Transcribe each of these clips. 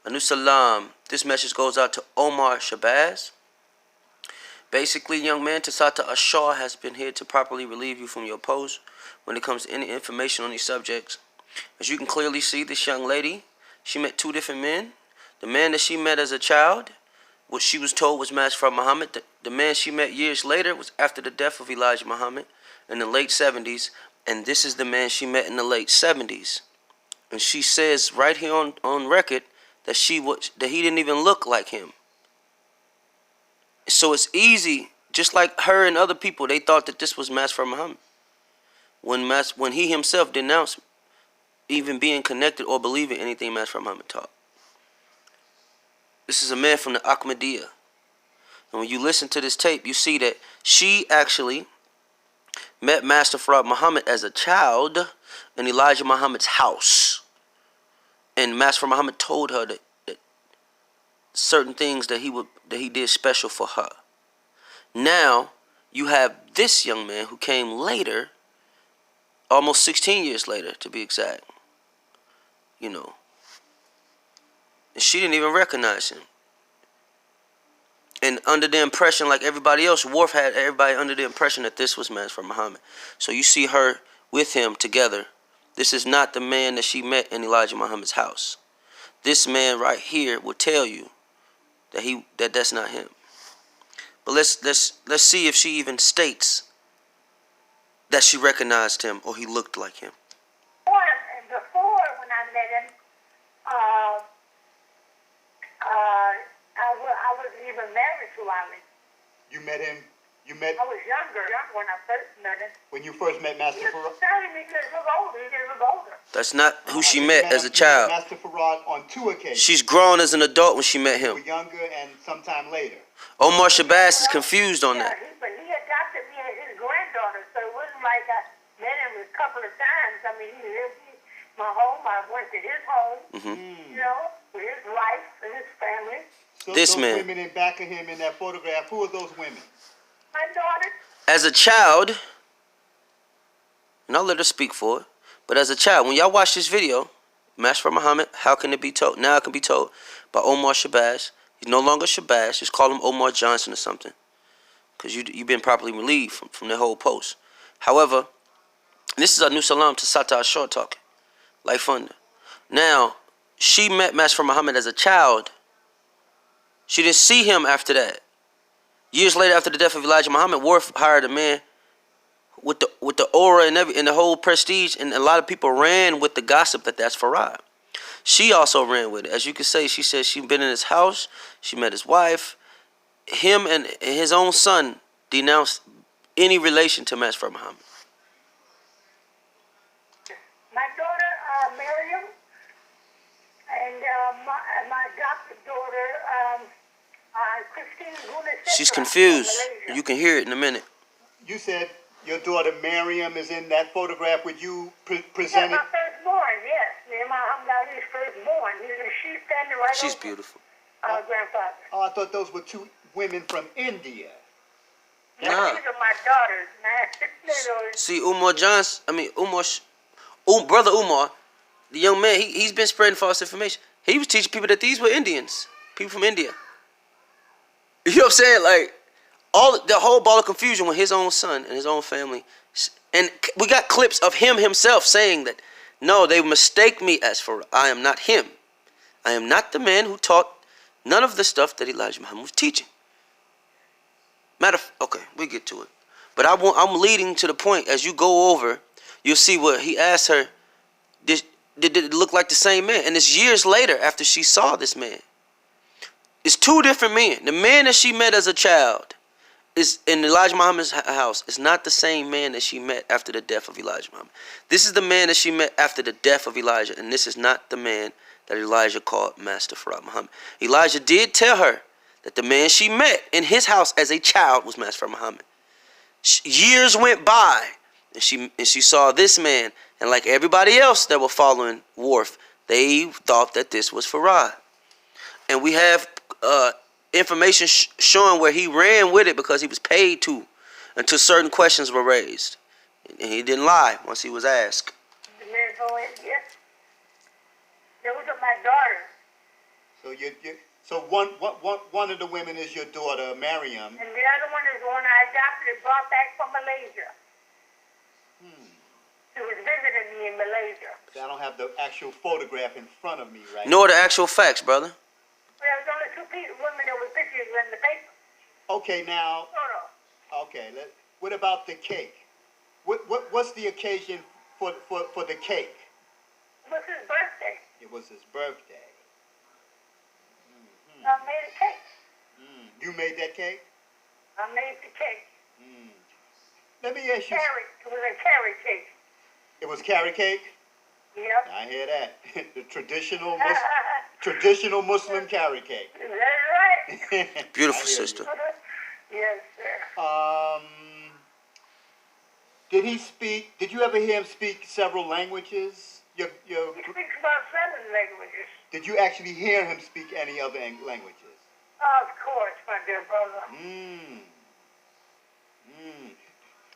Anu Salam. This message goes out to Omar Shabazz. Basically, young man, Tiasat ashur has been here to properly relieve you from your post when it comes to any information on these subjects. As you can clearly see, this young lady, she met two different men. The man that she met as a child, what she was told was matched from Muhammad. The man she met years later was after the death of Elijah Muhammad in the late 70s. And this is the man she met in the late 70s. And she says right here on record that he didn't even look like him. So it's easy, just like her and other people, they thought that this was matched from Muhammad. When he himself denounced even being connected or believing anything matched from Muhammad taught. This is a man from the Ahmadiyya. And when you listen to this tape, you see that she actually met Master Farad Muhammad as a child in Elijah Muhammad's house. And Master Muhammad told her that certain things that he did special for her. Now, you have this young man who came later, almost 16 years later to be exact. You know. And she didn't even recognize him. And under the impression, like everybody else, Worf had everybody under the impression that this was matched for Muhammad. So you see her with him together. This is not the man that she met in Elijah Muhammad's house. This man right here will tell you that that's not him. But let's see if she even states that she recognized him or he looked like him. Before when I met him, I wasn't even married to Ali. You met him? I was younger when I first met him. When you first met Master Farad? He was older. That's not who she met as a child. Master Farad on 2 occasions. She's grown as an adult when she met him. You were younger and sometime later. Omar Shabazz is confused on that. But he adopted me as his granddaughter, so it wasn't like I met him a couple of times. I mean, he lived in my home. I went to his home, you know, with his wife and his family. So this those man. women in back of him in that photograph, who are those women? My daughter. As a child, and I'll let her speak for it, but as a child, when y'all watch this video, Match for Muhammad, how can it be told? Now it can be told by Omar Shabazz. He's no longer Shabazz. Just call him Omar Johnson or something, because you've been properly relieved from the whole post. However, this is Anu Salam Tiasat ashur talking, like thunder. Now, she met Match for Muhammad as a child. She didn't see him after that. Years later, after the death of Elijah Muhammad, Worf hired a man with the aura and the whole prestige, and a lot of people ran with the gossip that that's Farad. She also ran with it. As you can say, she said she'd been in his house, she met his wife. Him and his own son denounced any relation to Master Muhammad. My daughter, Miriam, and my adopted daughter, Christine. She's confused. You can hear it in a minute. You said your daughter Miriam is in that photograph with you presented? Yeah, my firstborn, yes. I'm not his firstborn. She's standing right She's over beautiful. grandfather. Oh, I thought those were two women from India. Nah. These are my daughters, man. See, Brother Umar, the young man, he's been spreading false information. He was teaching people that these were Indians, people from India. You know what I'm saying? Like, the whole ball of confusion with his own son and his own family. And we got clips of him himself saying that, no, they mistake me as for I am not him. I am not the man who taught none of the stuff that Elijah Muhammad was teaching. Okay, we get to it. But I'm leading to the point. As you go over, you'll see what he asked her. Did it look like the same man? And it's years later after she saw this man. It's two different men. The man that she met as a child is in Elijah Muhammad's house. It's not the same man that she met after the death of Elijah Muhammad. This is the man that she met after the death of Elijah. And this is not the man that Elijah called Master Farad Muhammad. Elijah did tell her that the man she met in his house as a child was Master Farad Muhammad. Years went by and she saw this man. And like everybody else that were following Worf, they thought that this was Farad. And we have information showing where he ran with it because he was paid to until certain questions were raised. And he didn't lie once he was asked. Yes. Those are my daughters. So one of the women is your daughter, Miriam. And the other one is the one I adopted and brought back from Malaysia. She was visiting me in Malaysia. I don't have the actual photograph in front of me right Nor the actual facts, brother. There was only two women that were pictures in the paper. Okay, now. No. Okay, what about the cake? What's the occasion for the cake? It was his birthday. It was his birthday. I made a cake. You made that cake? I made the cake. Let me ask you. Carrot. It was a carrot cake. It was carrot cake? Yep. I hear that. The traditional Muslim carrot cake. That's right. Beautiful sister. Yes, sir. Did you ever hear him speak several languages? He speaks about 7 languages. Did you actually hear him speak any other languages? Of course, my dear brother.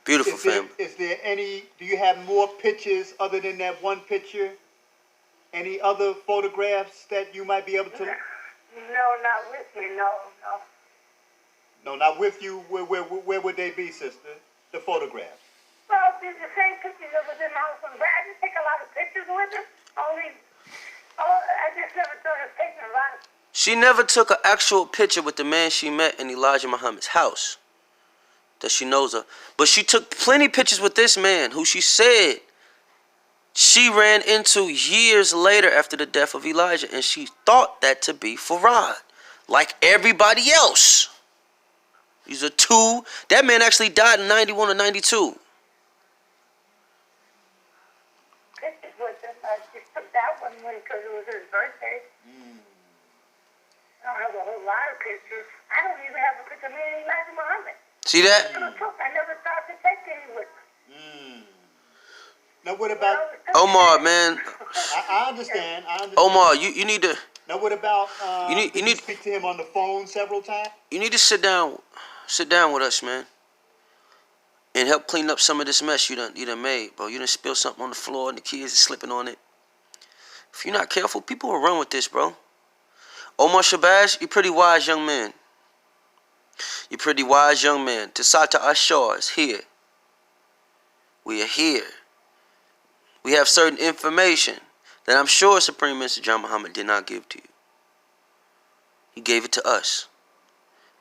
Beautiful family. Do you have more pictures other than that one picture? Any other photographs that you might be able to? No, not with me, no. No, not with you. Where would they be, sister? The photographs. Well, these the same pictures that was in the house from Brad. I didn't take a lot of pictures with him. I just never thought of taking a lot of. She never took an actual picture with the man she met in Elijah Muhammad's house that she knows of. But she took plenty pictures with this man who she said she ran into years later after the death of Elijah. And she thought that to be Farad, like everybody else. These are two. That man actually died in 91 or 92. Pictures with him. I just took that one because it was his birthday. I don't have a whole lot of pictures. I don't even have a picture of me and Elijah Muhammad. See that? I never thought to take any with me. Now what about Omar, man? I understand. Omar, you need to. Now what about You need to speak to him on the phone several times? You need to sit down with us, man, and help clean up some of this mess you done made, bro. You done spilled something on the floor and the kids are slipping on it. If you're not careful, people will run with this, bro. Omar Shabazz, you're pretty wise young man. You're pretty wise young man. Tiasat ashur is here. We are here. We have certain information that I'm sure Supreme Minister John Muhammad did not give to you. He gave it to us.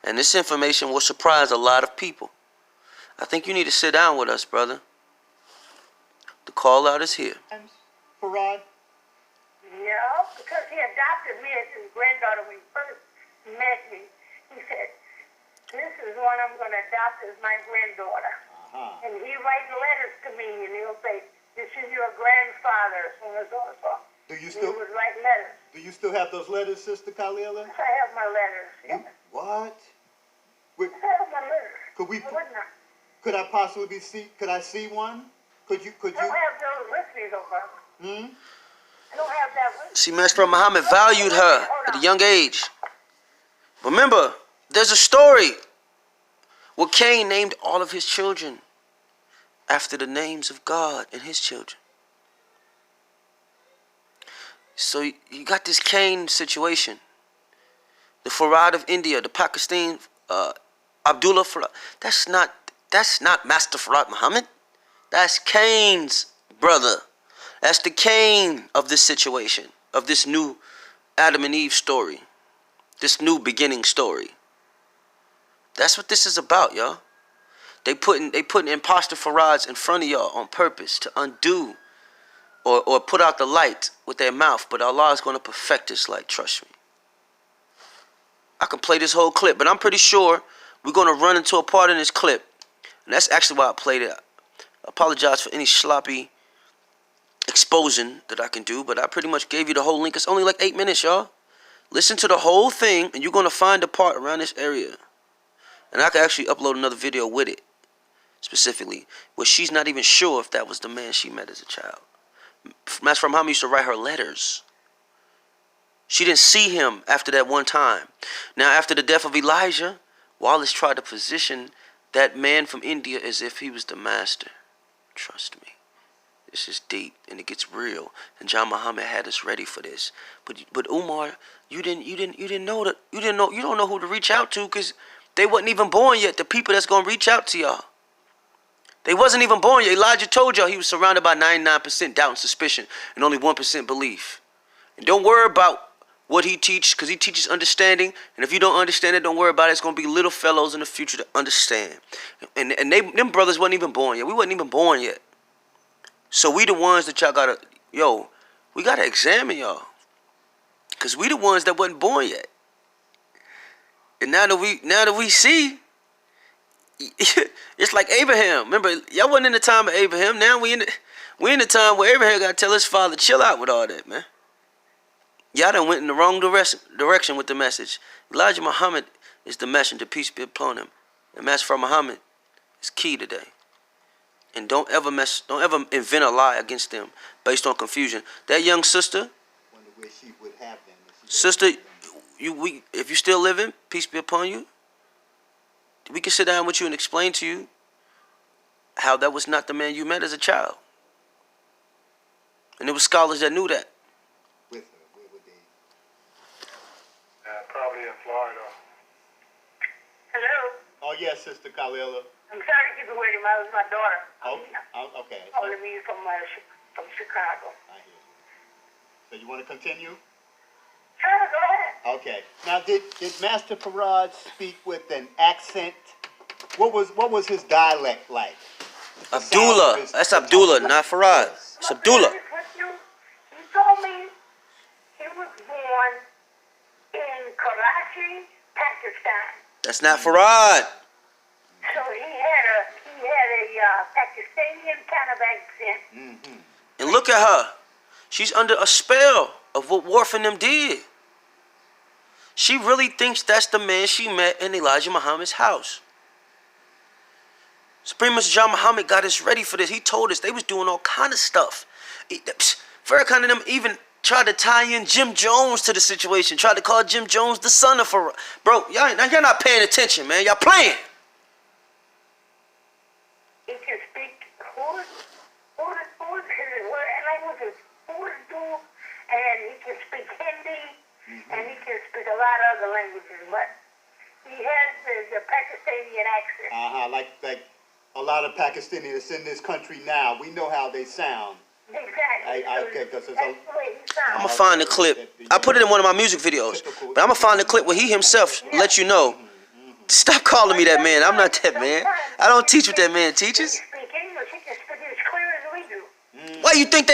And this information will surprise a lot of people. I think you need to sit down with us, brother. The call out is here. Farad? Yeah, because he adopted me as his granddaughter when he first met me. He said, this is one I'm going to adopt as my granddaughter. And he writes letters to me and he'll say, this is your grandfather, so and so and so. He would write letters. Do you still have those letters, Sister Khalila? Yes, I have my letters. Yes. What? I have my letters. Could I possibly see? Could I see one? Could you? I don't have those with me, though, brother. I don't have that with me. See, Master Muhammad valued her at a young age. Remember, there's a story where Cain named all of his children after the names of God and his children. So you got this Cain situation. The Farad of India, the Pakistan, Abdullah Farad. That's not Master Farad Muhammad. That's Cain's brother. That's the Cain of this situation, of this new Adam and Eve story. This new beginning story. That's what this is about, y'all. They putting imposter Farads in front of y'all on purpose to undo or put out the light with their mouth. But Allah is going to perfect this light, trust me. I can play this whole clip, but I'm pretty sure we're going to run into a part in this clip. And that's actually why I played it. I apologize for any sloppy exposing that I can do, but I pretty much gave you the whole link. It's only like 8 minutes, y'all. Listen to the whole thing, and you're going to find a part around this area. And I can actually upload another video with it, specifically, where she's not even sure if that was the man she met as a child. Master Muhammad used to write her letters. She didn't see him after that one time. Now, after the death of Elijah, Wallace tried to position that man from India as if he was the master. Trust me. This is deep and it gets real. And John Muhammad had us ready for this. But Umar, you don't know who to reach out to because they wasn't even born yet. The people that's gonna reach out to y'all. They wasn't even born yet. Elijah told y'all he was surrounded by 99% doubt and suspicion and only 1% belief. And don't worry about what he teaches, because he teaches understanding. And if you don't understand it, don't worry about it. It's going to be little fellows in the future to understand. And them brothers wasn't even born yet. We wasn't even born yet. So we the ones that y'all got to, we got to examine y'all. Because we the ones that wasn't born yet. And now that we see, it's like Abraham. Remember, y'all wasn't in the time of Abraham. Now we in the time where Abraham got to tell his father, chill out with all that, man. Y'all done went in the wrong direction with the message. Elijah Muhammad is the messenger, peace be upon him. The message from Muhammad is key today. And don't ever invent a lie against them based on confusion. That young sister, Wonder where she would have them. sister, if you still living, peace be upon you. We can sit down with you and explain to you how that was not the man you met as a child. And there were scholars that knew that. With her, where would they? Probably in Florida. Hello? Oh, yes, Sister Kalila. I'm sorry to keep you waiting. That was my daughter. Okay. Calling me from Chicago. I hear you. So you want to continue? Sure, go ahead. Okay. Now, did Master Farad speak with an accent? What was his dialect like? Abdullah. That's Abdullah, not Farad. It's Abdullah. He told me he was born in Karachi, Pakistan. That's not Farad. So he had a Pakistani kind of accent. Mm-hmm. And look at her. She's under a spell of what Worf and them did. She really thinks that's the man she met in Elijah Muhammad's house. Supreme Mr. John Muhammad got us ready for this. He told us they was doing all kind of stuff. Farrakhan and them even tried to tie in Jim Jones to the situation. Tried to call Jim Jones the son of Farrakhan. Bro, you're not paying attention, man. Y'all playing. He can speak his language is Urdu, and he can speak Hindi, and he can speak a lot of other languages, but he has the Pakistani accent. Like a lot of Pakistanis in this country now. We know how they sound. Exactly. Because that's the way he sounds. I'm going to find the clip. I put it in one of my music videos. But I'm going to find the clip where he himself let you know. Stop calling me that man. I'm not that man. I don't teach what that man teaches. He can speak English. He can speak as clear as we do. Why you think they